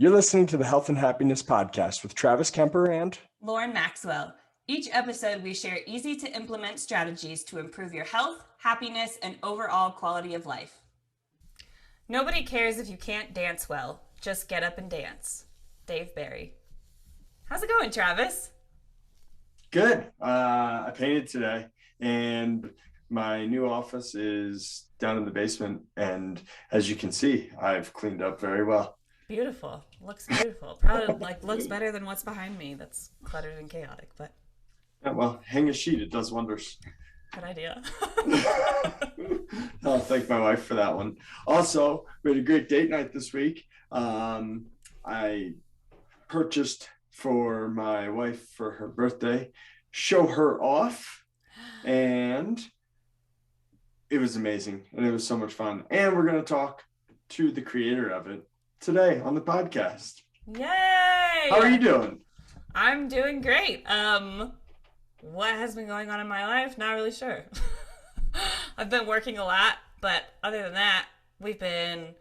You're listening to the Health and Happiness Podcast with Travis Kemper and Lauryn Maxwell. Each episode, we share easy to implement strategies to improve your health, happiness, and overall quality of life. Nobody cares if you can't dance well. Just get up and dance. Dave Barry. How's it going, Travis? Good. I painted today, and my new office is down in the basement. And as you can see, I've cleaned up very well. Beautiful. Looks beautiful. Probably looks better than what's behind me. That's cluttered and chaotic, but Yeah, well, hang a sheet. It does wonders. good idea. I'll thank my wife for that one. Also, we had a great date night this week. I purchased for my wife for her birthday, show her off, and it was amazing, and it was so much fun. And we're going to talk to the creator of it today on the podcast. Yay! How are you doing? I'm doing great. What has been going on in my life? Not really sure. I've been working a lot, but other than that, we've been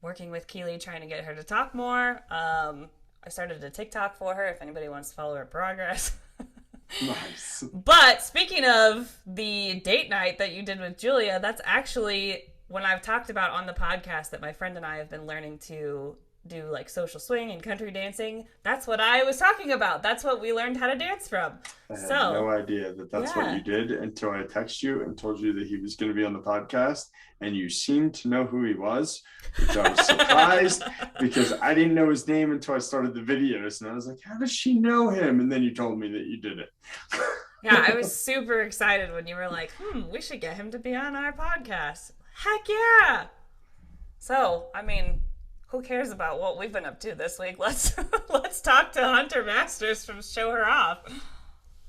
working with Keely trying to get her to talk more. I started a TikTok for her if anybody wants to follow her progress. Nice. But speaking of the date night that you did with Julia, that's actually when I've talked about on the podcast that my friend and I have been learning to do like social swing and country dancing. That's what I was talking about. That's what we learned how to dance from. I had no idea that that's what you did until I texted you and told you that he was going to be on the podcast, and you seemed to know who he was, which I was surprised because I didn't know his name until I started the videos, and I was like, how does she know him? And then you told me that you did it. Yeah, I was super excited when you were like, we should get him to be on our podcast. Heck yeah! So, I mean, who cares about what we've been up to this week? Let's talk to Hunter Masters from Show Her Off.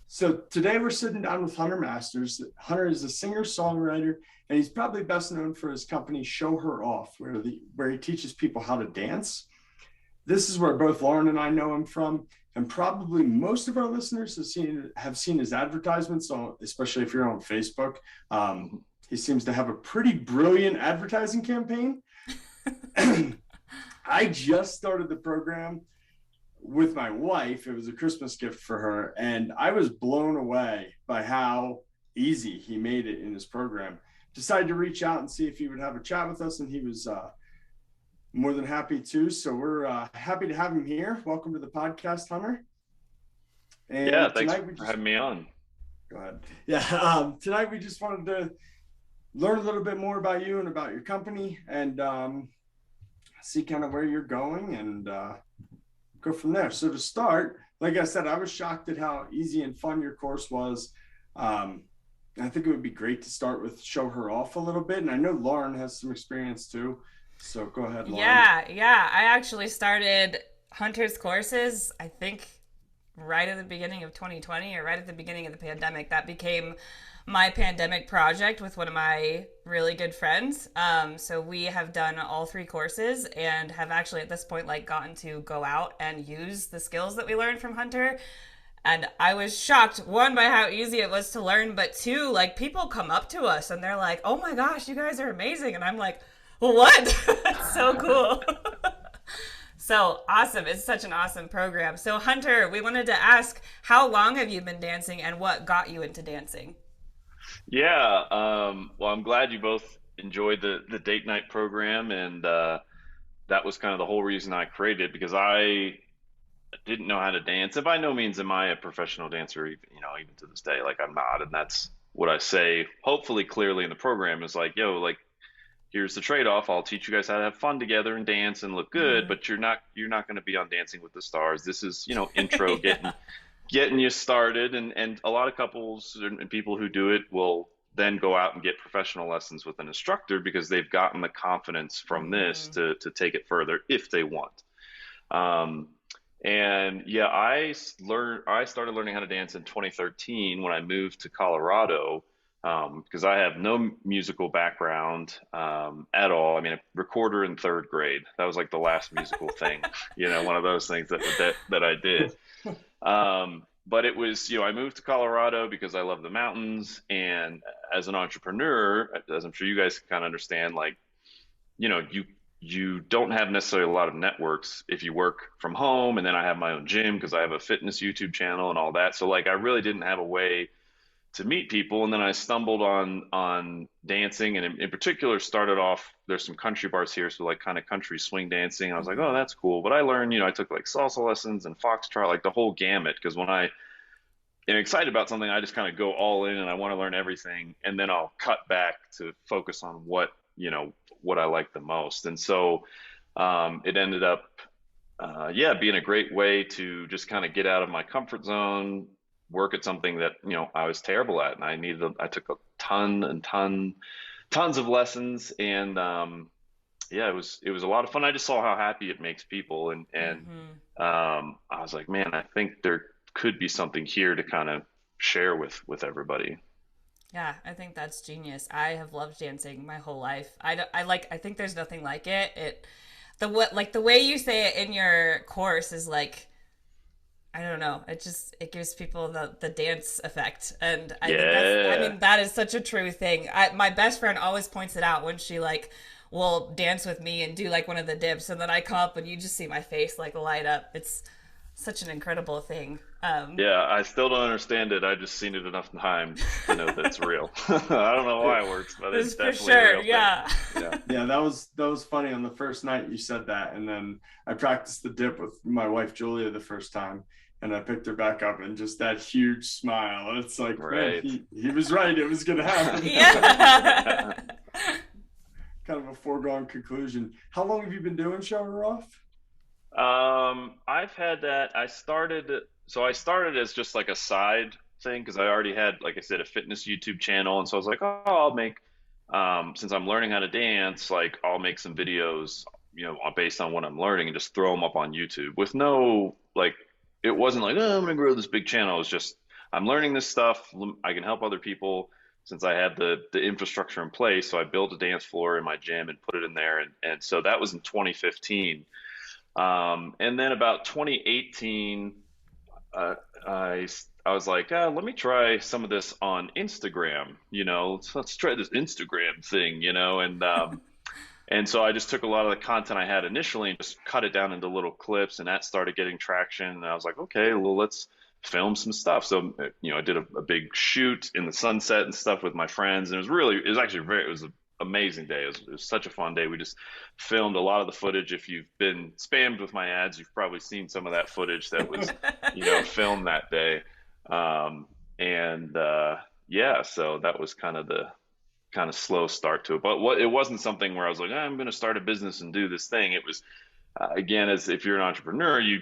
So today we're sitting down with Hunter Masters. Hunter is a singer-songwriter, and he's probably best known for his company Show Her Off, where he teaches people how to dance. This is where both Lauryn and I know him from, and probably most of our listeners have seen his advertisements, especially if you're on Facebook. He seems to have a pretty brilliant advertising campaign. I just started the program with my wife. It was a Christmas gift for her, and I was blown away by how easy he made it in his program. Decided to reach out and see if he would have a chat with us, and he was more than happy to. So we're happy to have him here. Welcome to the podcast, Hunter. And yeah, thanks for having me on. Go ahead. Yeah, tonight we just wanted to learn a little bit more about you and about your company, and see kind of where you're going, and go from there. So to start, like I said, I was shocked at how easy and fun your course was. I think it would be great to start with Show Her Off a little bit, and I know Lauryn has some experience too. So go ahead, Lauryn. Yeah. I actually started Hunter's courses, I think, right at the beginning of 2020 or right at the beginning of the pandemic. That became my pandemic project with one of my really good friends. So we have done all 3 courses and have actually at this point gotten to go out and use the skills that we learned from Hunter. And I was shocked, 1, by how easy it was to learn, but 2, people come up to us and they're like, oh my gosh, you guys are amazing. And I'm like, what? That's so cool. So awesome. It's such an awesome program. So Hunter, we wanted to ask, how long have you been dancing and what got you into dancing? Yeah, well, I'm glad you both enjoyed the date night program, and that was kind of the whole reason I created it, because I didn't know how to dance. And by no means am I a professional dancer, even to this day. I'm not, and that's what I say, hopefully clearly in the program, is here's the trade-off. I'll teach you guys how to have fun together and dance and look good, but you're not going to be on Dancing with the Stars. This is, intro, getting you started, and a lot of couples and people who do it will then go out and get professional lessons with an instructor because they've gotten the confidence from this to take it further if they want. And yeah, I started learning how to dance in 2013 when I moved to Colorado, because I have no musical background at all. I mean, a recorder in 3rd grade. That was the last musical thing, one of those things that I did. But it was, I moved to Colorado because I love the mountains, and as an entrepreneur, as I'm sure you guys can kind of understand, you you don't have necessarily a lot of networks if you work from home. And then I have my own gym because I have a fitness YouTube channel and all that. So like I really didn't have a way to meet people. And then I stumbled on dancing, and in particular started off, there's some country bars here, so like kind of country swing dancing. I was like, oh, Mhm. that's cool. But I learned, I took like salsa lessons and foxtrot, like the whole gamut, because when I am excited about something, I just kind of go all in and I want to learn everything, and then I'll cut back to focus on what I like the most. And so it ended up yeah, being a great way to just kind of get out of my comfort zone, work at something that, I was terrible at. And I took a tons of lessons. And yeah, it was a lot of fun. I just saw how happy it makes people. And Mhm. I was like, man, I think there could be something here to kind of share with everybody. Yeah, I think that's genius. I have loved dancing my whole life. I think there's nothing like it. The way you say it in your course is like, I don't know. It gives people the dance effect, and I think I Yeah. mean that is such a true thing. My best friend always points it out when she like will dance with me and do like one of the dips, and then I come up and you just see my face like light up. It's such an incredible thing. Yeah, I still don't understand it. I just seen it enough times to know that it's real. I don't know why it works, but This it's is for definitely a sure. real thing. Yeah. Yeah. Yeah, that was funny on the first night you said that, and then I practiced the dip with my wife Julia the first time, and I picked her back up, and just that huge smile. And it's like, man, Right. he was right. It was gonna happen. Yeah. Kind of a foregone conclusion. How long have you been doing Show Her Off? I've had that. I started as just like a side thing because I already had, like I said, a fitness YouTube channel, and so I was like, oh, I'll make, since I'm learning how to dance, like I'll make some videos, based on what I'm learning and just throw them up on YouTube with no like, it wasn't like, oh, I'm gonna grow this big channel. It's just I'm learning this stuff. I can help other people since I had the infrastructure in place. So I built a dance floor in my gym and put it in there, and so that was in 2015. And then about 2018, uh, I I was like, let me try some of this on Instagram. Let's try this Instagram thing. And so I just took a lot of the content I had initially and just cut it down into little clips, and that started getting traction. And I was like, okay, well, let's film some stuff. So, I did a big shoot in the sunset and stuff with my friends, and it was actually it was an amazing day. It was such a fun day. We just filmed a lot of the footage. If you've been spammed with my ads, you've probably seen some of that footage that was, filmed that day. And yeah, so that was kind of slow start to it. But it wasn't something where I was like, I'm going to start a business and do this thing. It was, again, as if you're an entrepreneur, you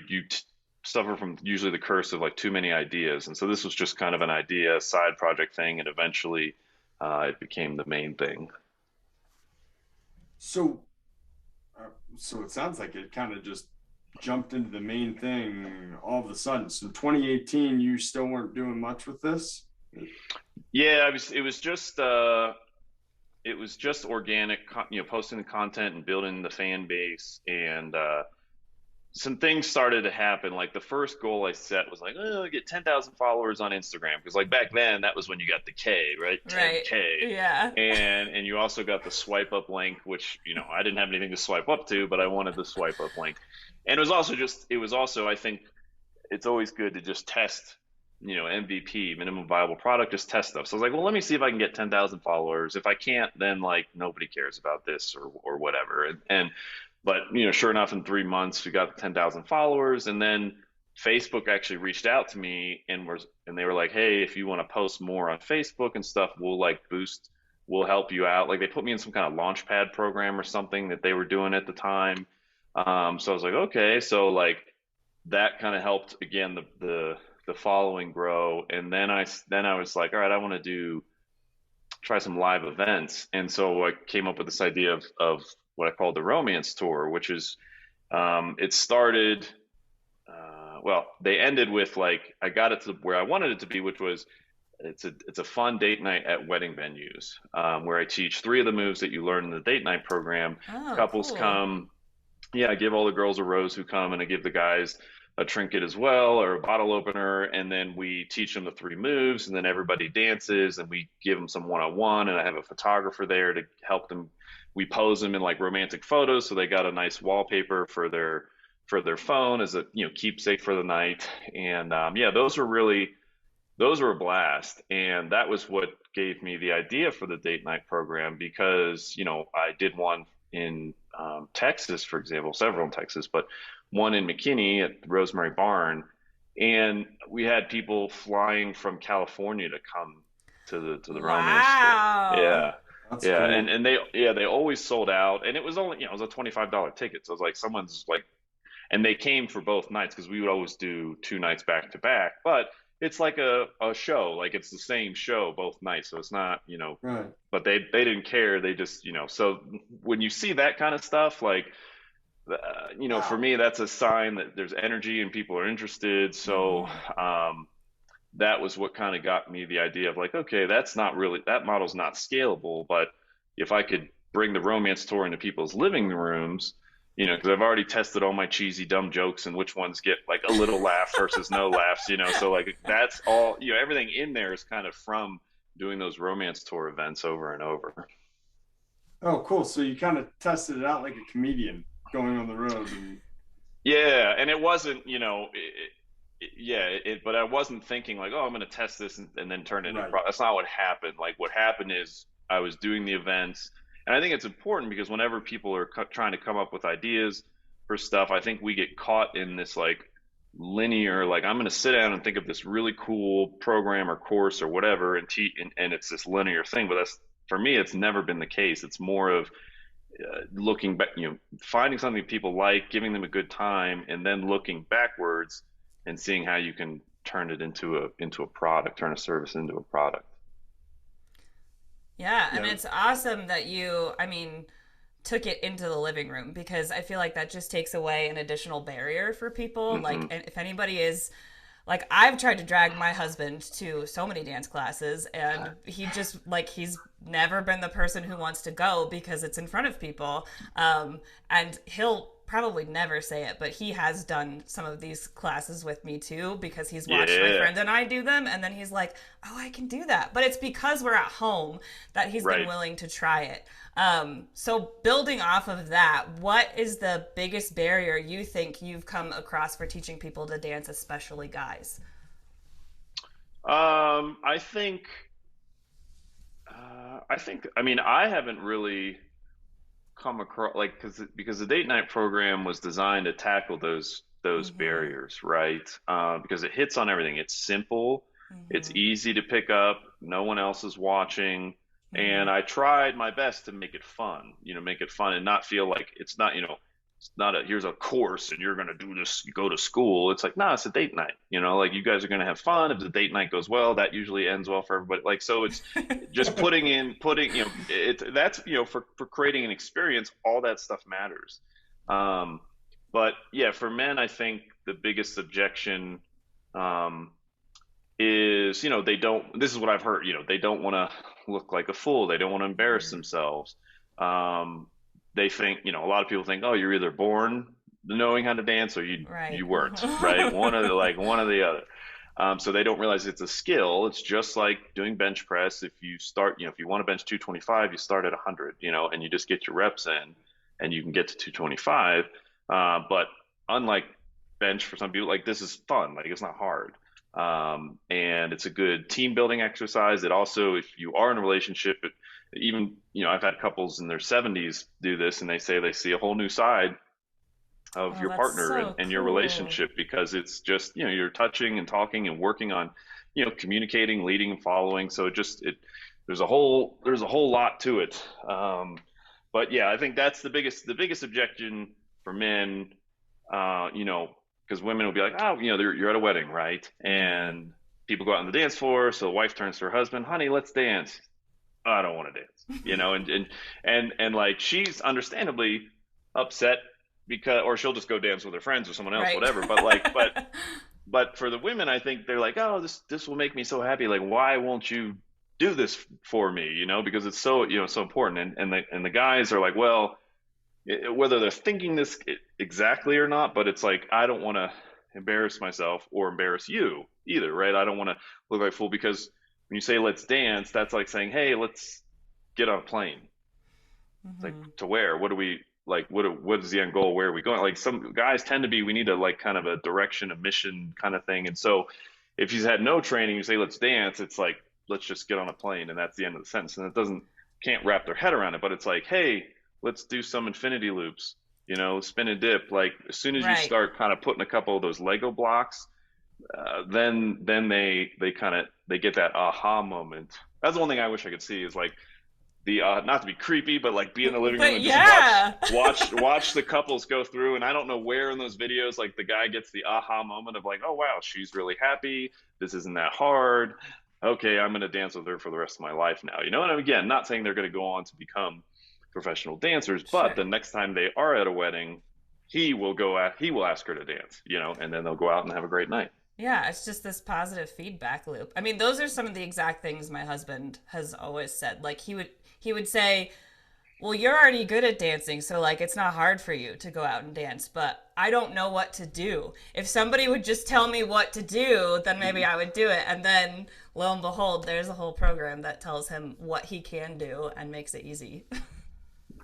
suffer from usually the curse of like too many ideas. And so this was just kind of an idea, side project thing, and eventually it became the main thing. So, uh, so it sounds like it kind of just jumped into the main thing all of a sudden. So 2018, you still weren't doing much with this. Yeah, it was just organic, posting the content and building the fan base, and some things started to happen. Like the first goal I set was like, oh, get 10,000 followers on Instagram, because like back then that was when you got the K, right? Right. 10K. Yeah. And you also got the swipe up link, which, I didn't have anything to swipe up to, but I wanted the swipe up link. And it was also, I think it's always good to just test, MVP, minimum viable product, just test stuff. So I was like, well, let me see if I can get 10,000 followers. If I can't, then like nobody cares about this or whatever. But sure enough, in 3 months, we got 10,000 followers. And then Facebook actually reached out to me and they were like, hey, if you want to post more on Facebook and stuff, we'll help you out. Like they put me in some kind of launchpad program or something that they were doing at the time. So I was like, okay, so like that kind of helped again the following grow. And then I was like, all right, I want to try some live events. And so I came up with this idea of what I call the romance tour, which is it started. Well, they ended with like I got it to where I wanted it to be, which was it's a fun date night at wedding venues, where I teach three of the moves that you learn in the date night program. Oh, Couples cool. come, Yeah, I give all the girls a rose who come, and I give the guys a trinket as well, or a bottle opener, and then we teach them the three moves, and then everybody dances, and we give them some one-on-one, and I have a photographer there to help them. We pose them in like romantic photos, so they got a nice wallpaper for their phone as a keepsake for the night. And yeah, those were a blast, and that was what gave me the idea for the date night program because I did one in Texas, for example, several in Texas, but one in McKinney at the Rosemary Barn, and we had people flying from California to come to the romance tour. Wow. Yeah. That's Yeah, cool. and they always sold out, and it was only it was a $25 ticket, so it was like someone's like, and they came for both nights because we would always do two nights back to back, but it's like a show, like it's the same show both nights, so it's not Right. but they didn't care, they just so when you see that kind of stuff, like for Wow. me that's a sign that there's energy and people are interested. So Hmm. um that was what kind of got me the idea of like, okay, that's not really, that model's not scalable, but if I could bring the romance tour into people's living rooms, because I've already tested all my cheesy dumb jokes and which ones get like a little laugh versus no laughs, so like that's all, everything in there is kind of from doing those romance tour events over and over. Oh, cool. So you kind of tested it out like a comedian going on the road and Yeah, and it wasn't, but I wasn't thinking like, oh, I'm going to test this and then turn it into a right. product. That's not what happened. Like what happened is I was doing the events, and I think it's important because whenever people are trying to come up with ideas for stuff, I think we get caught in this like linear, like I'm going to sit down and think of this really cool program or course or whatever and teach, and it's this linear thing. But that's, for me, it's never been the case. It's more of looking back, finding something people like, giving them a good time, and then looking backwards and seeing how you can turn it into a product, turn a service into a product. Yeah, and Yeah. it's awesome that you, I mean, took it into the living room because I feel like that just takes away an additional barrier for people. Like, Hmm. and if anybody is like, I've tried to drag my husband to so many dance classes, and he just like he's never been the person who wants to go because it's in front of people. And he'll probably never say it, but he has done some of these classes with me too because he's watched my Yeah, friend and I do them, and then he's like, "Oh, I can do that." But it's because we're at home that he's been right. willing to try it. So building off of that, what is the biggest barrier you think you've come across for teaching people to dance, especially guys? I think, I mean, I haven't really come across like because the date night program was designed to tackle those Mm-hmm. barriers, right? Because it hits on everything. It's simple, it's Mm-hmm. easy to pick up, no one else is watching, Mm-hmm. and I tried my best to make it fun. Make it fun and not feel like it's not, it's not a here's a course and you're gonna do this, you go to school. It's like, no, it's a date night. Like you guys are gonna have fun. If the date night goes well, that usually ends well for everybody. Like so, it's just putting it that's for creating an experience, all that stuff matters. um but yeah, for men, I think the biggest objection um is they don't, this is what I've heard, they don't want to look like a fool, they don't want to embarrass Mm-hmm. themselves. um they think, a lot of people think, oh, you're either born knowing how to dance or you Right. weren't, right? One or the other. So they don't realize it's a skill. It's just like doing bench press. If you start, if you want to bench 225, you start at 100, and you just get your reps in and you can get to 225. But unlike bench, for some people, like this is fun, like it's not hard. And it's a good team building exercise. It also, if you are in a relationship, even, I've had couples in their 70s do this and they say they see a whole new side of Oh, your that's partner so and your cool. relationship because it's just you're touching and talking and working on communicating, leading and following. So it there's a whole lot to it. But yeah, I think that's the biggest objection for men. Because women will be like, oh, you're at a wedding, right? Mm-hmm. And people go out on the dance floor, so the wife turns to her husband, honey, let's dance. I don't want to dance, and like she's understandably upset because, or she'll just go dance with her friends or someone else, Right. whatever. But for the women, I think they're like, oh, this will make me so happy. Like, why won't you do this for me? Because it's so so important. And the guys are like, well, whether they're thinking this exactly or not, but it's like I don't want to embarrass myself or embarrass you either, right? I don't want to look like a fool because when you say let's dance, that's like saying, hey, let's get on a plane. It's like Hmm. to where? What do we like? What is the end goal? Where are we going? Like some guys tend to be, we need a like kind of a direction, a mission kind of thing. And so if he's had no training, you say let's dance, it's like let's just get on a plane, and that's the end of the sentence. And it doesn't can't wrap their head around it. But it's like, hey, let's do some infinity loops. Spin and dip. Like as soon as you Right. start kind of putting a couple of those Lego blocks, then they kind of they get that aha moment. That's one thing I wish I could see is like the not to be creepy, but like be in the living room But and just watch yeah. watch the couples go through. And I don't know where in those videos like the guy gets the aha moment of like, oh wow, she's really happy. This isn't that hard. Okay, I'm gonna dance with her for the rest of my life now. And again, not saying they're gonna go on to become professional dancers, but Sure. the next time they are at a wedding, he will ask her to dance, and then they'll go out and have a great night. Yeah, it's just this positive feedback loop. I mean, those are some of the exact things my husband has always said. Like he would say, "Well, you're already good at dancing, so like it's not hard for you to go out and dance, but I don't know what to do. If somebody would just tell me what to do, then maybe I would do it." And then lo and behold, there's a whole program that tells him what he can do and makes it easy.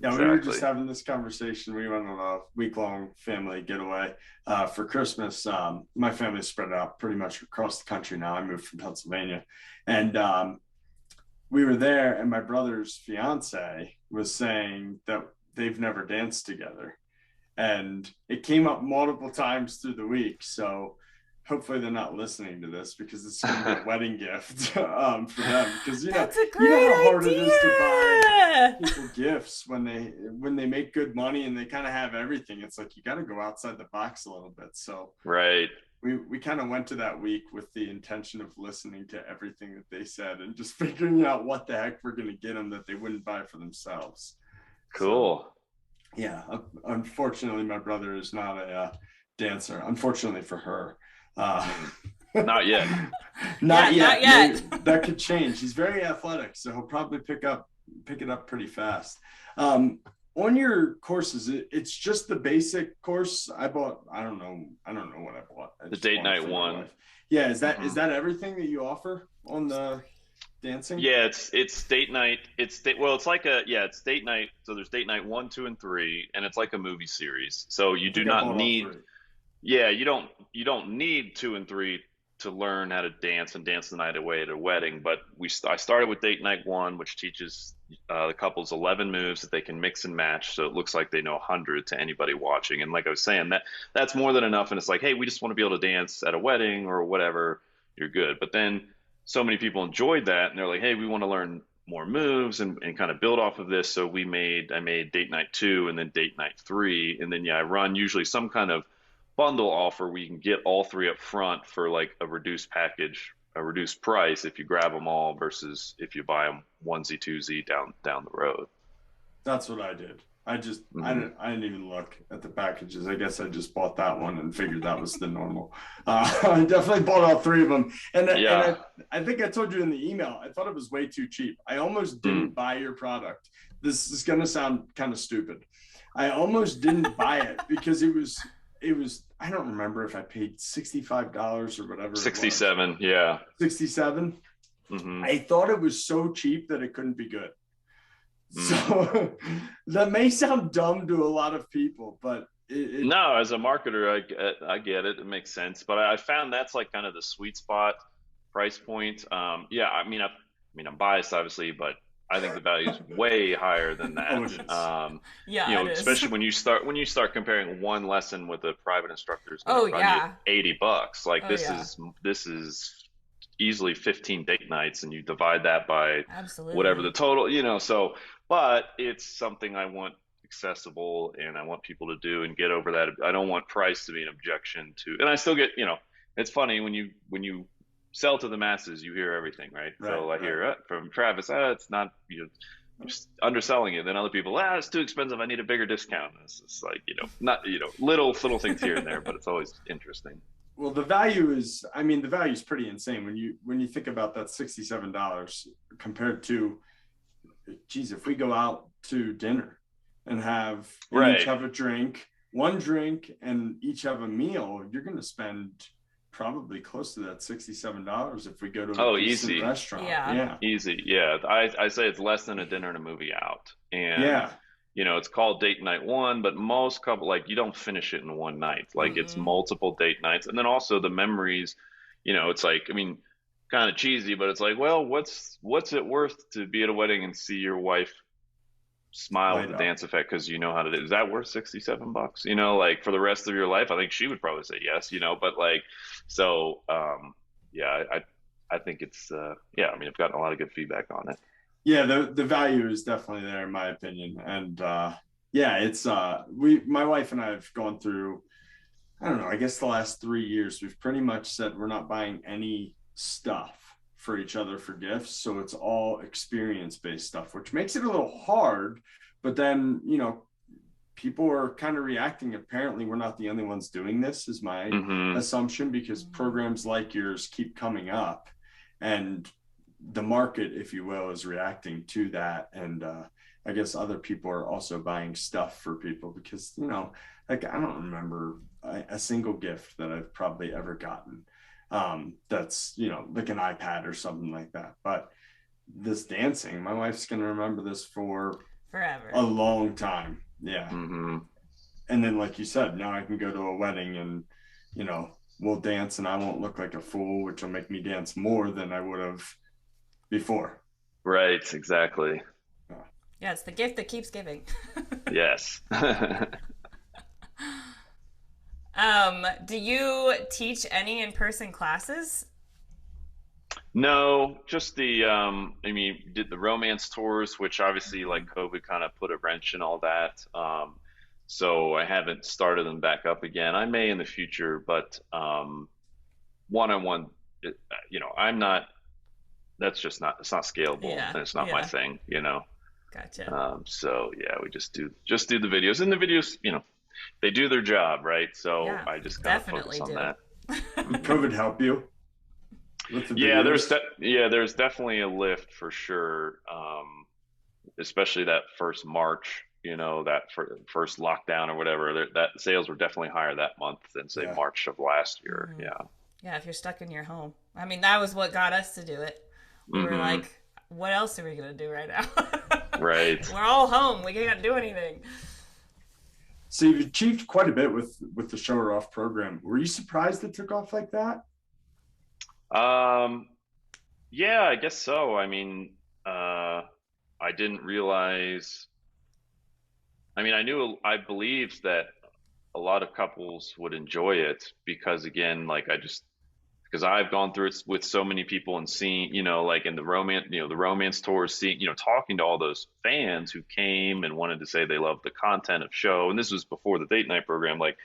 Yeah, we were just Exactly. having this conversation. We went on a week-long family getaway for Christmas. My family's spread out pretty much across the country now. I moved from Pennsylvania, and we were there, and my brother's fiance was saying that they've never danced together, and it came up multiple times through the week. So hopefully they're not listening to this because it's going to be a wedding gift for them. Because That's a you know great how hard it is to buy idea. people gifts when they make good money and they kind of have everything. It's like you got to go outside the box a little bit. So Right. we kind of went to that week with the intention of listening to everything that they said and just figuring out what the heck we're going to get them that they wouldn't buy for themselves. So Cool. yeah, unfortunately my brother is not a dancer, unfortunately for her. uh Mm. Not yet. Yeah, Not not yet. yet. That could change. He's very athletic, so he'll probably pick it up pretty fast. On your courses, it's just the basic course. I bought. I don't know what I bought. I The just date bought it night for my one. wife. Yeah, is Hmm. that everything that you offer on the dancing? Yeah, it's date night. It's like it's date night. So there's date night one, two, and three, and it's like a movie series. So you I do think I not bought all need, three. yeah, you don't need two and three to learn how to dance and dance the night away at a wedding. But I started with date night one, which teaches the couples 11 moves that they can mix and match. So it looks like they know 100 to anybody watching. And like I was saying, that's more than enough. And it's like, hey, we just want to be able to dance at a wedding or whatever. You're good. But then so many people enjoyed that, and they're like, hey, we want to learn more moves and kind of build off of this. So I made date night two and then date night three. And then, yeah, I run usually some kind of bundle offer where you can get all three up front for like a reduced package, a reduced price if you grab them all versus if you buy them onesie twosie down the road. That's what I did. Hmm. I didn't even look at the packages. I guess I just bought that one and figured that was the normal. I definitely bought all three of them, Yeah. I think I told you in the email. I thought it was way too cheap. I almost Mm. didn't buy your product. This is gonna sound kind of stupid. I almost didn't buy it because it was. I don't remember if I paid $65 or whatever it was. 67. Yeah. 67. Hmm. I thought it was so cheap that it couldn't be good. Mm. So that may sound dumb to a lot of people, but No, as a marketer, I get it. It makes sense. But I found that's like kind of the sweet spot price point. Yeah, I'm biased, obviously, but I think the value is way higher than oh, that. it is. Yeah, it is. Especially when you start comparing one lesson with a private instructor is going to Oh run you yeah. $80. Like Oh yeah. this is easily 15 date nights, and you divide that by whatever Absolutely. the total, so, but it's something I want accessible and I want people to do and get over that. I don't want price to be an objection to, and I still get, it's funny when you sell to the masses, you hear everything, right? Right, So I right. hear from Travis, it's not, just underselling it. Then other people, it's too expensive. I need a bigger discount. It's just like, not, little things here and there, but it's always interesting. Well, the value is, I mean, the value is pretty insane when you think about that $67 compared to, geez, if we go out to dinner and each Right. have a drink, one drink and each have a meal, you're going to spend probably close to that $67 if we go to a Oh, decent easy. restaurant. Yeah. Yeah. Easy. Yeah. I say it's less than a dinner and a movie out. And, Yeah. it's called date night one, but most couple, like, you don't finish it in one night. Like, it's Mm-mm. multiple date nights. And then also the memories, it's like, I mean, kind of cheesy, but it's like, well, what's it worth to be at a wedding and see your wife smile with Light the up. dance effect because you know how to do? Is that worth $67? Like for the rest of your life? I think she would probably say yes, but like, so, yeah, I think it's, yeah, I mean, I've gotten a lot of good feedback on it. Yeah, the value is definitely there in my opinion. And yeah, it's my wife and I have gone through, I don't know, I guess the last 3 years, we've pretty much said we're not buying any stuff for each other for gifts. So it's all experience based stuff, which makes it a little hard. But then, people are kind of reacting. Apparently, we're not the only ones doing this, is my Hmm. assumption, because programs like yours keep coming up. And the market, if you will, is reacting to that. And I guess other people are also buying stuff for people because, like I don't remember a single gift that I've probably ever gotten that's, like an iPad or something like that. But this dancing, my wife's going to remember this for Forever. a long time. Yeah. Hmm. And then, like you said, now I can go to a wedding and, we'll dance and I won't look like a fool, which will make me dance more than I would have before. Right, exactly. Uh, Yeah, it's the gift that keeps giving. Yes. Do you teach any in-person classes? No, just I mean, did the romance tours, which obviously like COVID kind of put a wrench in all that. So I haven't started them back up again. I may in the future, but one-on-one, I'm not, that's just not, it's not scalable Yeah, and it's not my yeah. thing. Gotcha. So yeah, we just do the videos and the videos, they do their job, right? So Yeah, I just kind of focus definitely on do. that. did COVID help you with the Yeah, videos? there's definitely a lift for sure. Especially that first March, that first lockdown or whatever. That sales were definitely higher that month than say Yeah. March of last year. Hmm. Yeah. Yeah, if you're stuck in your home. I mean, that was what got us to do it. We were Hmm. like, what else are we going to do right now? Right. We're all home. We can't do anything. So you've achieved quite a bit with the Show Her Off program. Were you surprised it took off like that? Um, yeah, I guess so. I mean, I didn't realize. I mean, I believed that a lot of couples would enjoy it because again, like because I've gone through it with so many people and seen, like in the romance tours, seeing, talking to all those fans who came and wanted to say they loved the content of show. And this was before the date night program. Like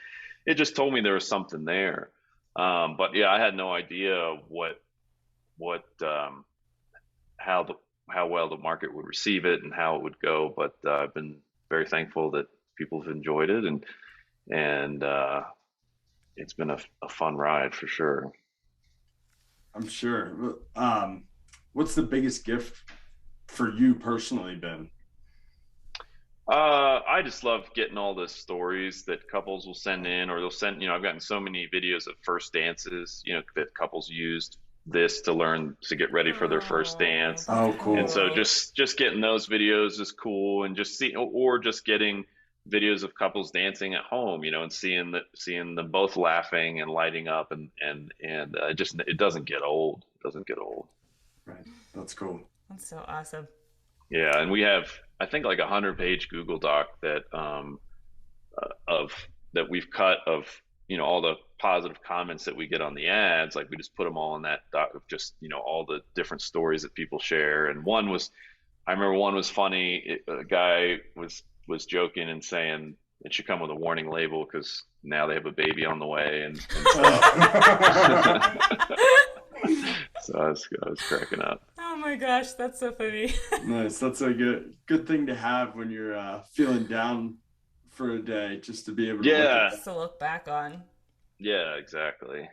it just told me there was something there. But yeah, I had no idea what how the how well the market would receive it and how it would go. But I've been very thankful that people have enjoyed it and it's been a fun ride for sure. I'm sure. What's the biggest gift for you personally been? I just love getting all the stories that couples will send in, or they'll send, I've gotten so many videos of first dances, that couples used this to learn to get ready for their first Oh, dance. that's Oh, And cool. so cool. just getting those videos is cool and just see, or just getting videos of couples dancing at home, and seeing them both laughing and lighting up and it doesn't get old. It doesn't get old. Right. That's cool. That's so awesome. Yeah, and we have I think like 100-page Google Doc of that we've cut of all the positive comments that we get on the ads. Like we just put them all in that doc of just all the different stories that people share. And I remember one was funny. A guy was joking and saying it should come with a warning label because now they have a baby on the way and stuff. So I was cracking up. Oh my gosh, that's so funny. Nice. That's a good thing to have when you're feeling down for a day, just to be able to look at Yeah, that. Just to look back on. yeah, exactly.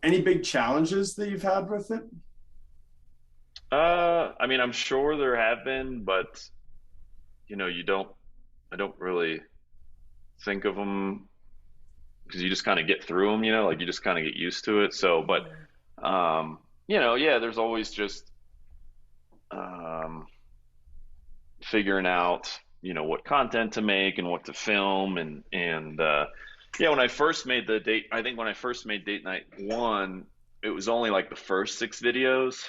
Any big challenges that you've had with it? I mean, I'm sure there have been, but you don't. I don't really. think of them because you just kind of get through them, like you just kind of get used to it. So, but Mhm. yeah, there's always just um, figuring out, what content to make and what to film and yeah, when I first made the date, I think when I first made Date Night one, it was only like the first 6 videos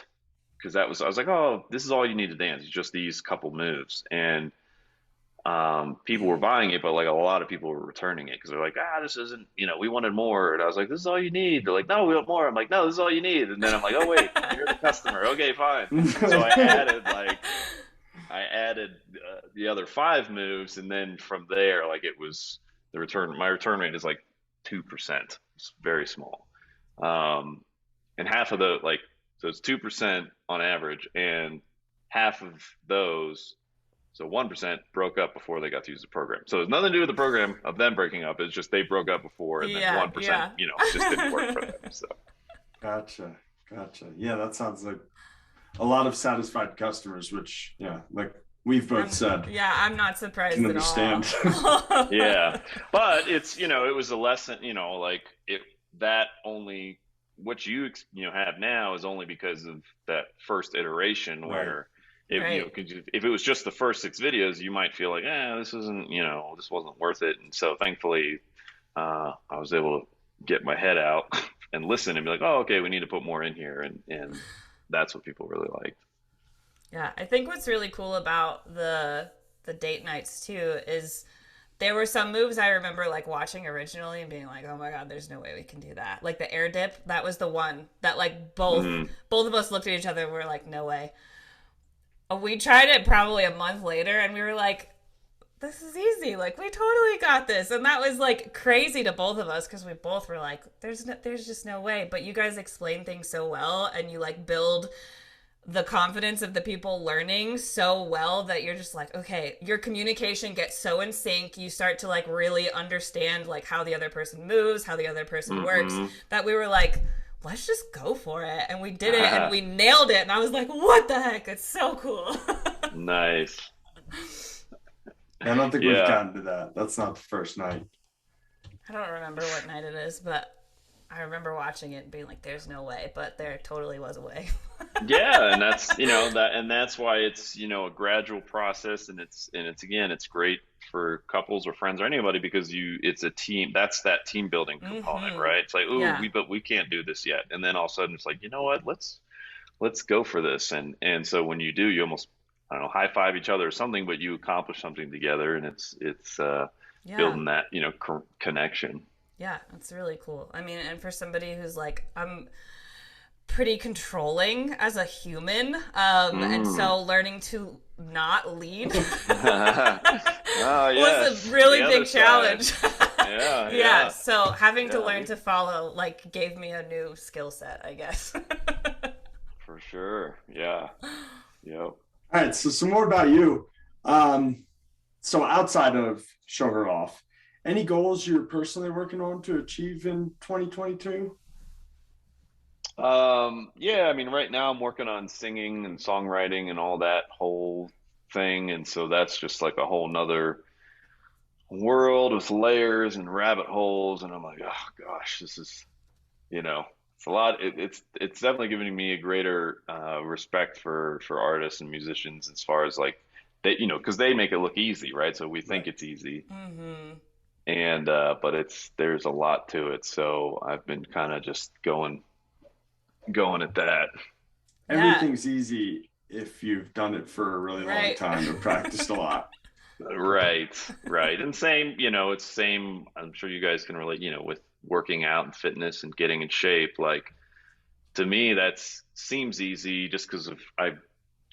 because I was like, oh, this is all you need to dance, it's just these couple moves, and people were buying it, but like a lot of people were returning it because they're like, this isn't, we wanted more, and I was like, this is all you need. They're like, no, we want more. I'm like, no, this is all you need. And then I'm like, oh wait, you're the customer. Okay, fine. So I added the other 5 moves, and then from there, like it was my return rate is like 2%. It's very small. Um, and half of the like, so it's 2% on average, and half of those, so 1% broke up before they got to use the program. So there's nothing to do with the program of them breaking up. It's just they broke up before, and then Yeah, 1%, yeah. just didn't work for them. So Gotcha. Gotcha. Yeah, that sounds like a lot of satisfied customers, which, yeah, like we've both said, Yeah, I'm not surprised can at understand. all. yeah, but it's, it was a lesson, like it, that only, what you have now is only because of that first iteration Right. where if, Right. if it was just the first 6 videos, you might feel like, this isn't, this wasn't worth it. And so thankfully, I was able to get my head out and listen and be like, oh, okay, we need to put more in here. And that's what people really liked. Yeah, I think what's really cool about the date nights too is there were some moves I remember like watching originally and being like, "Oh my god, there's no way we can do that." Like the air dip, that was the one that like Mm, both of us looked at each other and we were like, "No way." We tried it probably a month later and we were like, "This is easy. Like we totally got this." And that was like crazy to both of us because we both were like, there's just no way." But you guys explain things so well and you like build the confidence of the people learning so well that you're just like, okay, your communication gets so in sync. You start to like really understand like how the other person moves, how the other person works, mm-hmm. that we were like, let's just go for it. And we did it and we nailed it. And I was like, what the heck? It's so cool. Nice. I don't think we've Yeah. gotten to that. That's not the first night. I don't remember what night it is, but I remember watching it and being like, there's no way, but there totally was a way. Yeah, and that's that's why it's a gradual process, and it's again, it's great for couples or friends or anybody because it's a team. That's that team building component, Mm-hmm. right? It's like, oh, Yeah. but we can't do this yet, and then all of a sudden it's like, you know what, let's go for this, and so when you do, you almost, I don't know, high five each other or something, but you accomplish something together, and it's Yeah. building that connection. Yeah. It's really cool. I mean, and for somebody who's like, I'm pretty controlling as a human, and Mm. so learning to not lead Oh was a yes, really the other big side. challenge. Yeah, Yeah, yeah, so having to yeah. learn to follow like gave me a new skill set, I guess. For sure. Yeah. Yep. All right. So some more about you. Um, so outside of Show Her Off, any goals you're personally working on to achieve in 2022? Yeah, I mean, right now I'm working on singing and songwriting and all that whole thing. And so that's just like a whole nother world with layers and rabbit holes. And I'm like, oh gosh, this is, it's a lot. It's definitely giving me a greater respect for artists and musicians as far as like they, because they make it look easy, right? So we think Right. it's easy. Hmm. And but there's a lot to it. So I've been kind of just going at that. Yeah, Everything's easy if you've done it for a really long right. time and practiced a lot. Right, right. And same, it's same, I'm sure you guys can relate, with working out and fitness and getting in shape. Like to me, that's seems easy just because of I've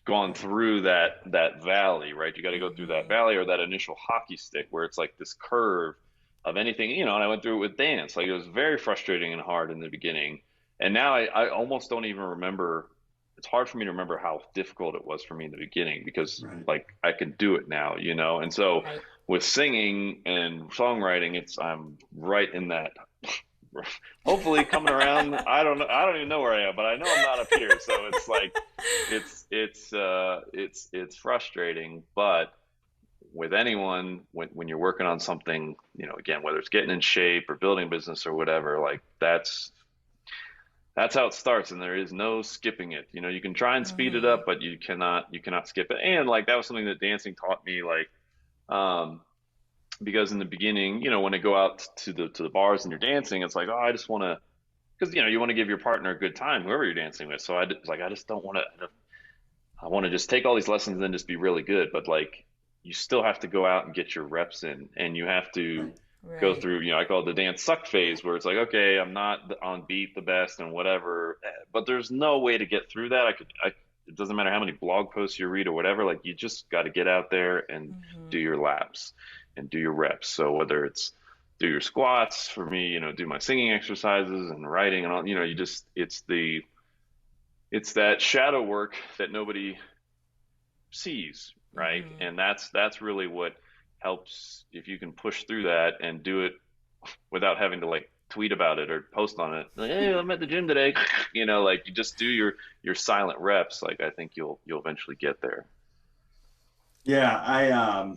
gone through that valley, right? You got to go through that Hmm. valley or that initial hockey stick where it's like this curve of anything, and I went through it with dance. Like it was very frustrating and hard in the beginning. And now I almost don't even remember. It's hard for me to remember how difficult it was for me in the beginning because Right. like I can do it now, And so Right. with singing and songwriting, I'm right in that. Hopefully coming around. I don't know. I don't even know where I am, but I know I'm not up here. So it's like it's frustrating, but with anyone when you're working on something, again, whether it's getting in shape or building business or whatever, like that's how it starts, and there is no skipping it. You can try and speed it Mm-hmm. up, but you cannot skip it. And like that was something that dancing taught me, like because in the beginning, when I go out to the bars and you're dancing, it's like, oh, I just want to, because you want to give your partner a good time, whoever you're dancing with. So I just don't want to. I want to just take all these lessons and then just be really good. But like, you still have to go out and get your reps in, and you have to Right. go Right. through, I call it the dance suck phase, where it's like, okay, I'm not on beat the best and whatever, but there's no way to get through that. It doesn't matter how many blog posts you read or whatever, like you just got to get out there and do Mm-hmm. your laps and do your reps. So whether it's do your squats for me, do my singing exercises and writing and all, you just, it's that shadow work that nobody sees, right? Mm-hmm. And that's really what helps, if you can push through that and do it without having to like tweet about it or post on it. Like, hey, I'm at the gym today. Like you just do your silent reps. Like I think you'll eventually get there. Yeah,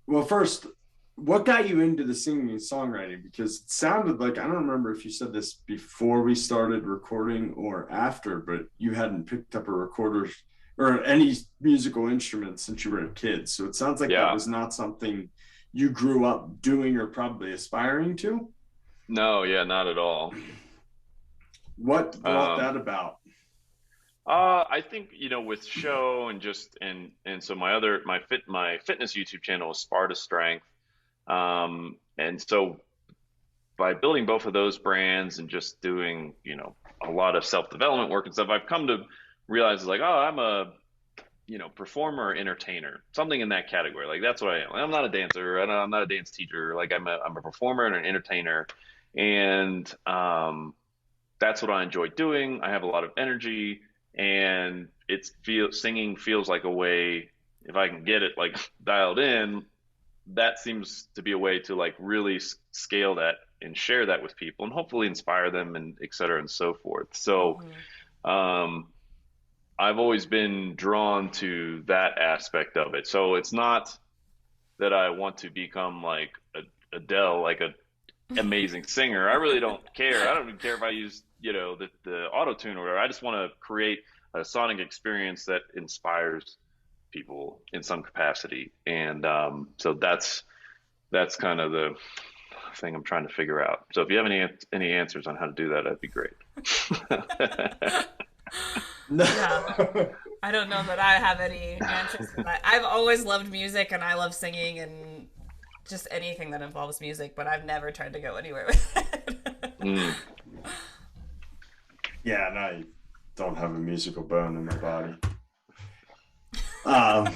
well, first, what got you into the singing and songwriting? Because it sounded like, I don't remember if you said this before we started recording or after, but you hadn't picked up a recorder or any musical instrument since you were a kid. So it sounds like that Yeah. was not something you grew up doing or probably aspiring to. No, yeah, not at all. What brought Um, that about? I think, with show and just and so my fitness YouTube channel is Sparta Strength. And so by building both of those brands and just doing, a lot of self-development work and stuff, I've come to realize it's like, oh, I'm a, performer or entertainer, something in that category. Like that's what I am. I'm not a dancer. I'm not a dance teacher. Like I'm a performer and an entertainer. And that's what I enjoy doing. I have a lot of energy, and singing feels like a way, if I can get it like dialed in, that seems to be a way to like really scale that and share that with people and hopefully inspire them and et cetera and so forth. So Mm-hmm. um, I've always been drawn to that aspect of it. So it's not that I want to become like Adele, like a amazing singer. I really don't care. I don't even care if I use, the auto tune or whatever. I just want to create a sonic experience that inspires people in some capacity. And so that's kind of the thing I'm trying to figure out. So if you have any answers on how to do that, that'd be great. No. Yeah. I don't know that I have any answers to that. I've always loved music and I love singing and just anything that involves music, but I've never tried to go anywhere with it. Mm. Yeah, and I don't have a musical bone in my body. Um,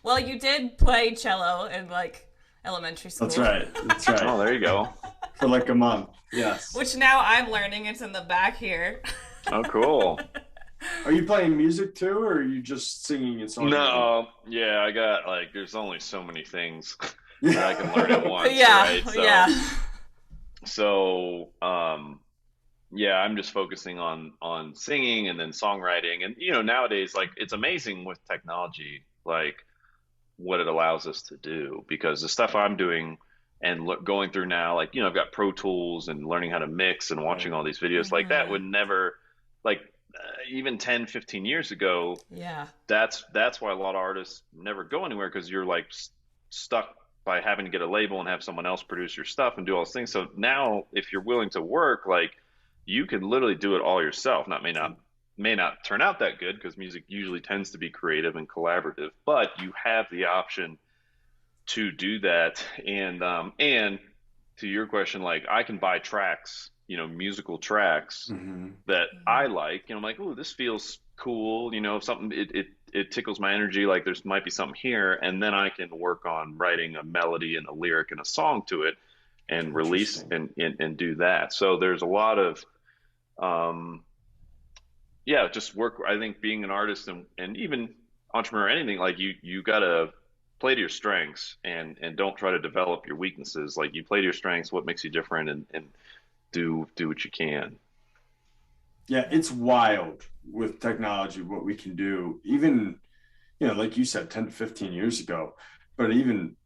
Well, you did play cello in like elementary school. that's right. That's Oh, right. there you go. For like a month. Yes. Which now I'm learning. It's in the back here. Oh, cool. Are you playing music too, or are you just singing and songwriting? No, yeah, I got like there's only so many things that I can learn at Yeah. once, Yeah, right? So yeah. so yeah, I'm just focusing on singing and then songwriting. And nowadays, like it's amazing with technology, like what it allows us to do, because the stuff I'm doing and going through now, like I've got Pro Tools and learning how to mix and watching Right. all these videos, like that Mm-hmm. would never, like even 10, 15 years ago, Yeah. that's why a lot of artists never go anywhere, because you're like stuck by having to get a label and have someone else produce your stuff and do all those things. So now if you're willing to work, like you can literally do it all yourself. Not may not turn out that good, because music usually tends to be creative and collaborative, but you have the option to do that. And to your question, like I can buy tracks, musical tracks Hmm. that I Mm-hmm. like, I'm like, oh, this feels cool, something, it tickles my energy, like there's might be something here, and then I can work on writing a melody and a lyric and a song to it and release Interesting. and do that. So there's a lot of um yeah, just work. I think being an artist and even entrepreneur, anything, like you gotta play to your strengths and don't try to develop your weaknesses. Like you play to your strengths, what makes you different, and do what you can. Yeah, Yeah. it's wild with technology what we can do. Even like you said, 10 to 15 years ago. But even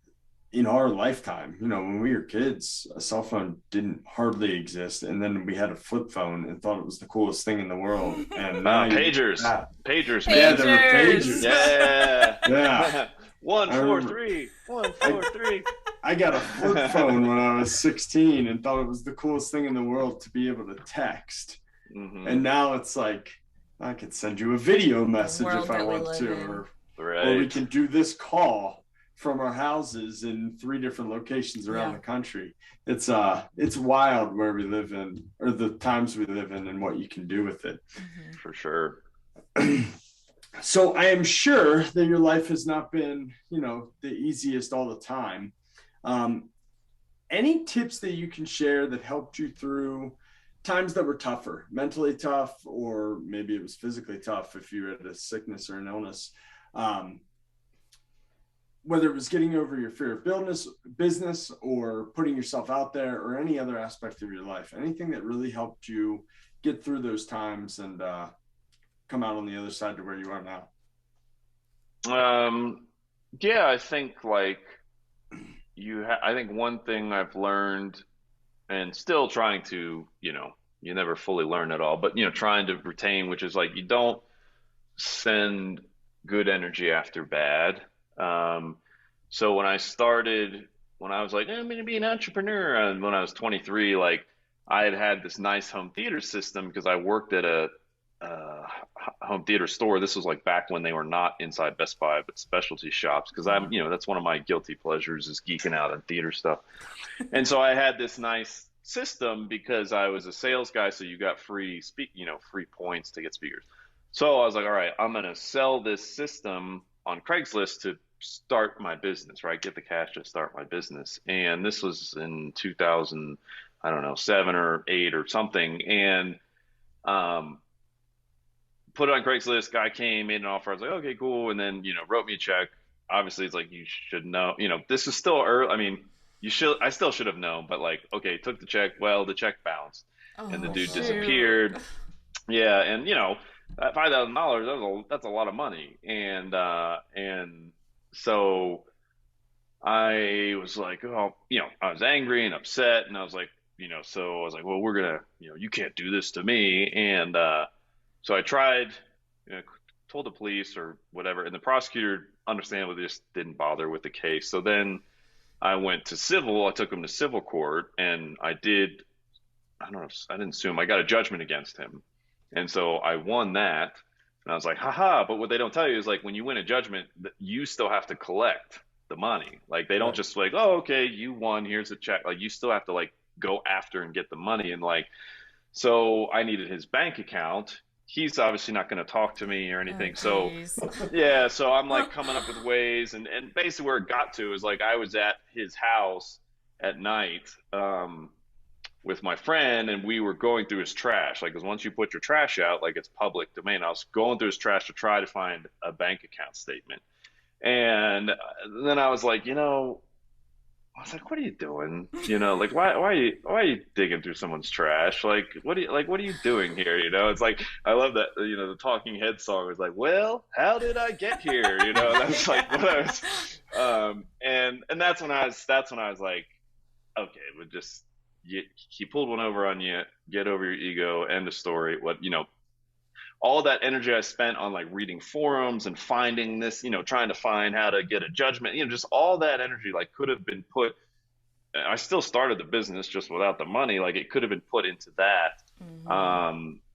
in our lifetime, when we were kids, a cell phone didn't hardly exist. And then we had a flip phone and thought it was the coolest thing in the world. And now you Pagers, have, pagers, yeah, man. there were Pagers. pages. Yeah. Yeah. One, I four, remember three. One, four, three. I got a flip phone when I was 16 and thought it was the coolest thing in the world to be able to text. And now it's like, I could send you a video message if I want to, or we can do this call from our houses in 3 different locations around the country. It's wild where we live in, or the times we live in, and what you can do with it. For sure. So I am sure that your life has not been, the easiest all the time. Any tips that you can share that helped you through times that were tougher, mentally tough, or maybe it was physically tough if you had a sickness or an illness? Whether it was getting over your fear of business or putting yourself out there, or any other aspect of your life, anything that really helped you get through those times and come out on the other side to where you are now? Yeah, I think like I think one thing I've learned and still trying to, you never fully learn it all, but trying to retain, which is like you don't send good energy after bad. So when I was like, I'm going to be an entrepreneur, and when I was 23, like I had this nice home theater system because I worked at a home theater store. This was like back when they were not inside Best Buy, but specialty shops. Because that's one of my guilty pleasures is geeking out on theater stuff. And so I had this nice system because I was a sales guy. So you got free points to get speakers. So I was like, all right, I'm going to sell this system on Craigslist to start my business, right? Get the cash to start my business. And this was in 2000, I don't know, 7 or 8 or something. And, put it on Craigslist. Guy came, made an offer. I was like, okay, cool. And then, wrote me a check. Obviously, it's like, you should know, this is still early. I mean, I still should have known, but like, okay, took the check. Well, the check bounced and the dude disappeared. Yeah. And, that $5,000, that's a lot of money. And so I was like, oh, I was angry and upset. And I was like, so I was like, well, we're going to, you can't do this to me. And, so I tried, told the police or whatever, and the prosecutor, understandably, just didn't bother with the case. So then I went to civil. I took him to civil court, and I don't know, I didn't sue him. I got a judgment against him. And so I won that. And I was like, haha. But what they don't tell you is like when you win a judgment, you still have to collect the money. Like they don't just like, oh, okay, you won. Here's a check. Like you still have to like go after and get the money. And like, so I needed his bank account. He's obviously not going to talk to me or anything. So yeah, so I'm like coming up with ways, and basically where it got to is like I was at his house at night with my friend, and we were going through his trash. Like, because once you put your trash out, like it's public domain. I was going through his trash to try to find a bank account statement, and then I was like, I was like, what are you doing? Like why are you digging through someone's trash? Like what are you doing here? It's like I love that the Talking Heads song is like, well, how did I get here? That's like what I was and that's when I was like, okay, but just he pulled one over on you, get over your ego, end of story. All that energy I spent on like reading forums and finding this, trying to find how to get a judgment, just all that energy like could have been put. I still started the business just without the money. Like it could have been put into that.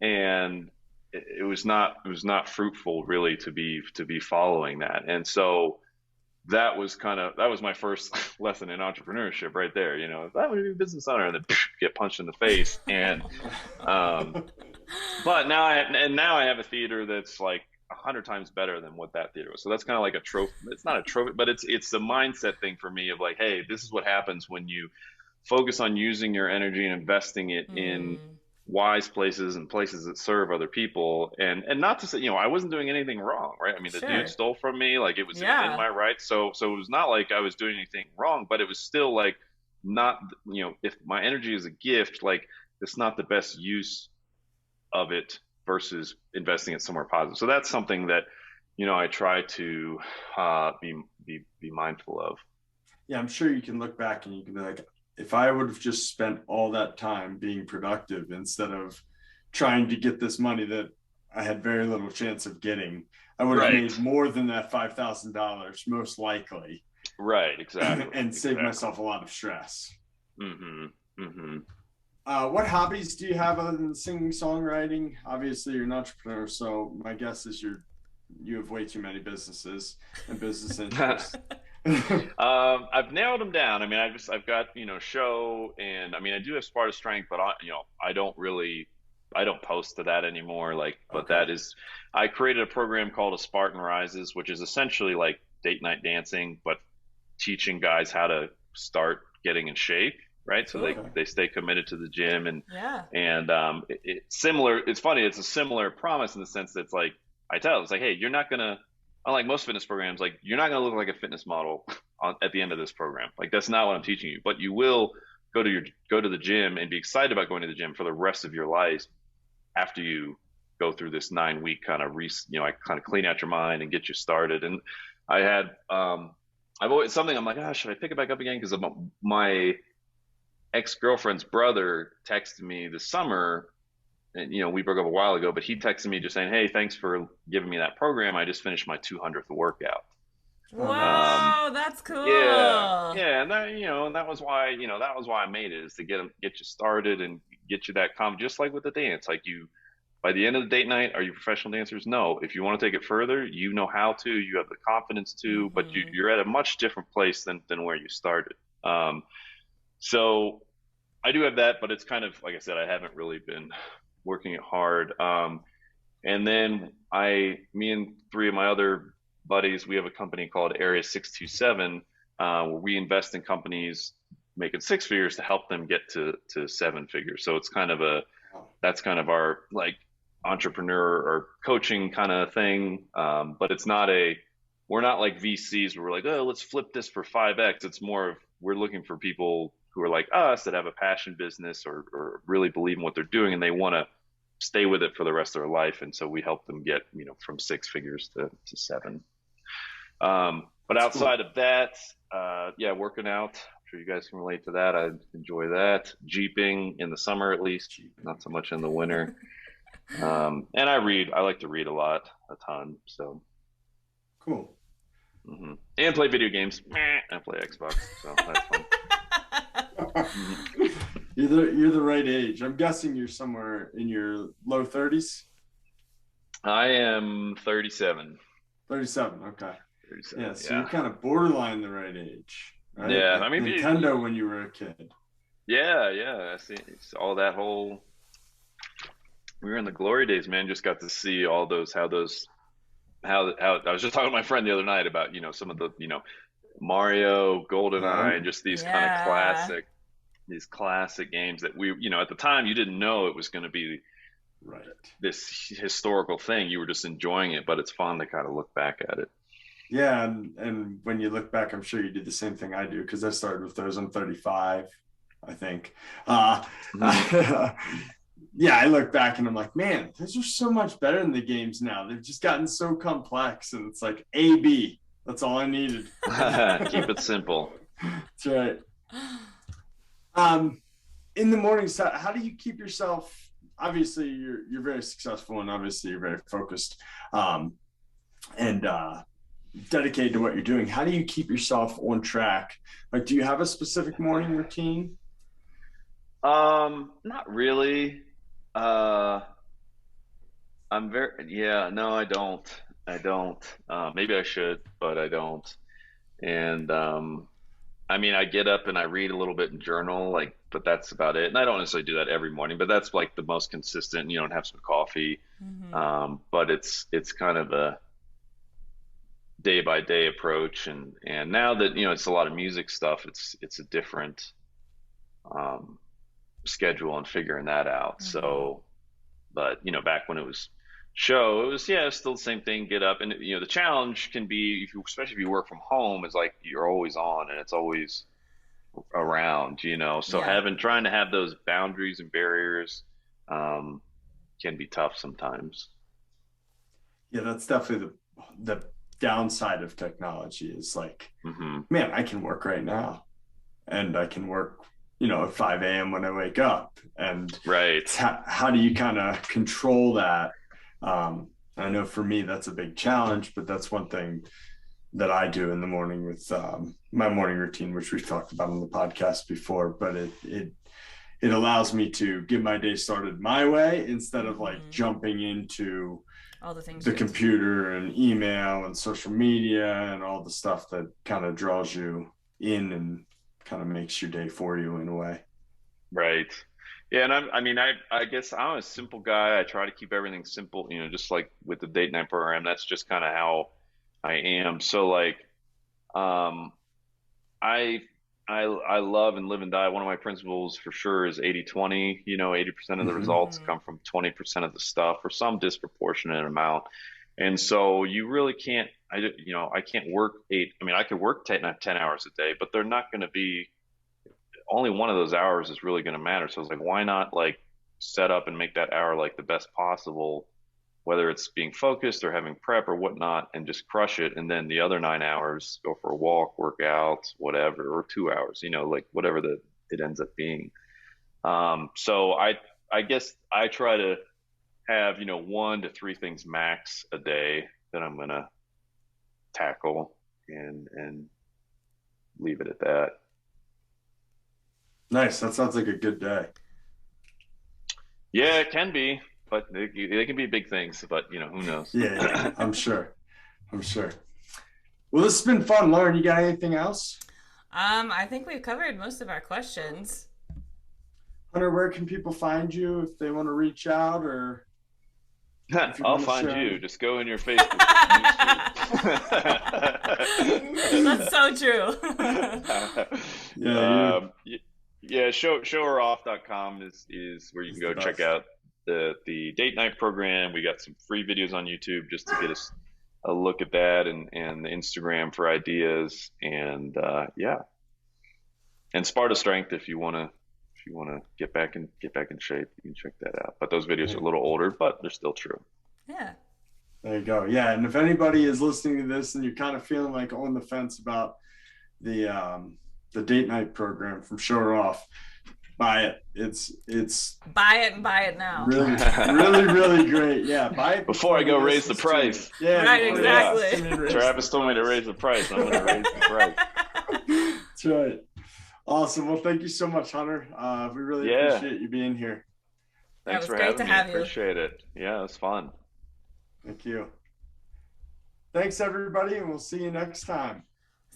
And it was not fruitful really to be following that. And so that was my first lesson in entrepreneurship right there. If I would be a business owner and then get punched in the face. And, but now I have a theater that's like 100 times better than what that theater was. So that's kind of like a trophy. It's not a trophy, but it's the mindset thing for me of like, hey, this is what happens when you focus on using your energy and investing it in wise places and places that serve other people. And not to say, I wasn't doing anything wrong, right? I mean, the dude stole from me, like it was within my rights. So it was not like I was doing anything wrong, but it was still like not, if my energy is a gift, like it's not the best use of it versus investing it somewhere positive. So that's something that I try to be mindful of. Yeah, I'm sure you can look back and you can be like, if I would have just spent all that time being productive instead of trying to get this money that I had very little chance of getting, I would have Right. made more than that $5,000 most likely, Right. Exactly. and saved Exactly. myself a lot of stress. Mm-hmm. Mm-hmm. What hobbies do you have other than singing, songwriting? Obviously, you're an entrepreneur, so my guess is you have way too many businesses and business interests. I've narrowed them down. I mean, I've got, show, and I mean, I do have Sparta Strength, but I don't really, I don't post to that anymore. Like, but Okay. that is, I created a program called a Spartan Rises, which is essentially like date night dancing, but teaching guys how to start getting in shape, right? So they Cool. Okay. they stay committed to the gym, and Yeah. similar. It's funny. It's a similar promise in the sense that it's like I tell them, it's like, hey, you're not gonna, unlike most fitness programs, like you're not gonna look like a fitness model at the end of this program. Like that's not what I'm teaching you, but you will go to the gym and be excited about going to the gym for the rest of your life after you go through this 9 week kind of I kind of clean out your mind and get you started. And I had I've always something I'm like, ah, should I pick it back up again? Because my ex girlfriend's brother texted me this summer, and we broke up a while ago, but he texted me just saying, "Hey, thanks for giving me that program. I just finished my 200th workout." Oh, nice. Um, Whoa, that's yeah, cool. yeah, and that was why that was why I made it, is to get you started and get you that just like with the dance, like you. By the end of the date night, are you professional dancers? No. If you want to take it further, you know how to, you have the confidence to, but Hmm. you're at a much different place than where you started. So I do have that, but it's kind of like I said, I haven't really been working it hard. And then me and three of my other buddies, we have a company called Area 627, where we invest in companies making six figures to help them get to seven figures. So it's kind of Wow. that's kind of our like entrepreneur or coaching kind of thing. But we're not like VCs where we're like, oh, let's flip this for 5x. It's more of we're looking for people who are like us that have a passion business, or really believe in what they're doing, and they want to stay with it for the rest of their life. And so we help them get, from six figures to seven. But That's cool. outside of that, yeah, working out. I'm sure you guys can relate to that. I enjoy that. Jeeping in the summer, at least, Cheap. not so much in the winter. And I read. I like to read a ton. So, Cool. and play video games. I play Xbox, so that's fun. Mhm. You're the right age. I'm guessing you're somewhere in your low 30s. I am 37. 37. Okay. Yeah, 37. so you're Yeah. kind of borderline the right age, right? Yeah. I Like mean, Nintendo when you were a kid. yeah, yeah. I see. It's all that whole. We were in the glory days, man. Just got to see all those, how I was just talking to my friend the other night about, some of the, Mario, Yeah. GoldenEye, and just Yeah. these classic games that at the time you didn't know it was going to be Right. this historical thing. You were just enjoying it, but it's fun to kind of look back at it. Yeah, and when you look back, I'm sure you did the same thing I do because I started with those. I'm 35, I think. Uh, Mhm. yeah, I look back and I'm like, man, those are so much better than the games now. They've just gotten so complex, and it's like A B. That's all I needed. Keep it simple. That's right. Um, in the mornings, how do you keep yourself? Obviously, you're very successful, and obviously you're very focused, and dedicated to what you're doing. How do you keep yourself on track? Like, do you have a specific morning routine? Not really. Uh, I'm very, yeah, no, I don't. I don't. Maybe I should, but I don't. And I mean, I get up and I read a little bit and journal, like, but that's about it. And I don't necessarily do that every morning, but that's like the most consistent. And have some coffee. Hmm. But it's kind of a day by day approach. And now that it's a lot of music stuff, it's a different um, schedule and figuring that out. Hmm. So, but back when it was show, it was, yeah, still the same thing. Get up, and the challenge can be, especially if you work from home, is like you're always on and it's always around. So Yeah. trying to have those boundaries and barriers um, can be tough sometimes. Yeah, that's definitely the downside of technology is like, Mm-hmm. man, I can work right now, and I can work, at 5 a.m. when I wake up. And Right. how do you kind of control that? I know for me, that's a big challenge, but that's one thing that I do in the morning with my morning routine, which we've talked about on the podcast before. But it allows me to get my day started my way instead of like jumping into all the things, the computer and email and social media and all the stuff that kind of draws you in and kind of makes your day for you in a way. Right. Yeah, and I guess I'm a simple guy. I try to keep everything simple, just like with the date night program. That's just kind of how I am. So like, um, I I love and live and die. One of my principles for sure is 80/20. 80% of the results come from 20% of the stuff, or some disproportionate amount. And so you really can't, I can't work I could work 10 hours a day, but they're not going to be, only one of those hours is really going to matter. So it's like, why not like set up and make that hour like the best possible, whether it's being focused or having prep or whatnot, and just crush it. And then the other 9 hours, go for a walk, work out, whatever, or 2 hours, like whatever it ends up being. So I guess I try to have, 1 to 3 things max a day that I'm going to tackle, and leave it at that. Nice. That sounds like a good day. Yeah, it can be, but they can be big things, but who knows? Yeah, I'm sure. Well, this has been fun. Lauryn, you got anything else? I think we've covered most of our questions. Hunter, where can people find you if they want to reach out, or if you I'll want to find share you. any- Just go in your Facebook That's so true. Yeah, yeah, showeroff.com is where you can go check out the date night program. We got some free videos on YouTube just to get us a look at that, and the Instagram for ideas, and yeah, and Sparta Strength if you want to get back in shape, you can check that out. But those videos are a little older, but they're still true. Yeah. there you go. Yeah, and if anybody is listening to this and you're kind of feeling like on the fence about the date night program from Show Her Off, buy it. It's Buy it and buy it now. really, really, really great. Yeah, buy it Before I go raise the this price. Yeah, Right, before exactly. Travis told me to raise the price. I'm going to raise the price. That's right. Awesome. Well, thank you so much, Hunter. We really appreciate you being here. Thanks It was for great having to me. have you. Appreciate it. Yeah, it was fun. Thank you. Thanks, everybody, and we'll see you next time.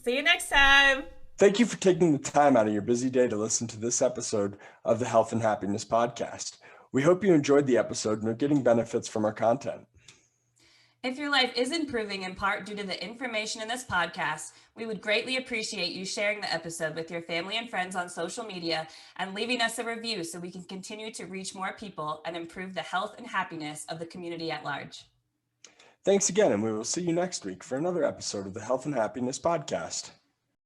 See you next time. Thank you for taking the time out of your busy day to listen to this episode of the Health and Happiness Podcast. We hope you enjoyed the episode and are getting benefits from our content. If your life is improving in part due to the information in this podcast, we would greatly appreciate you sharing the episode with your family and friends on social media and leaving us a review so we can continue to reach more people and improve the health and happiness of the community at large. Thanks again, and we will see you next week for another episode of the Health and Happiness Podcast.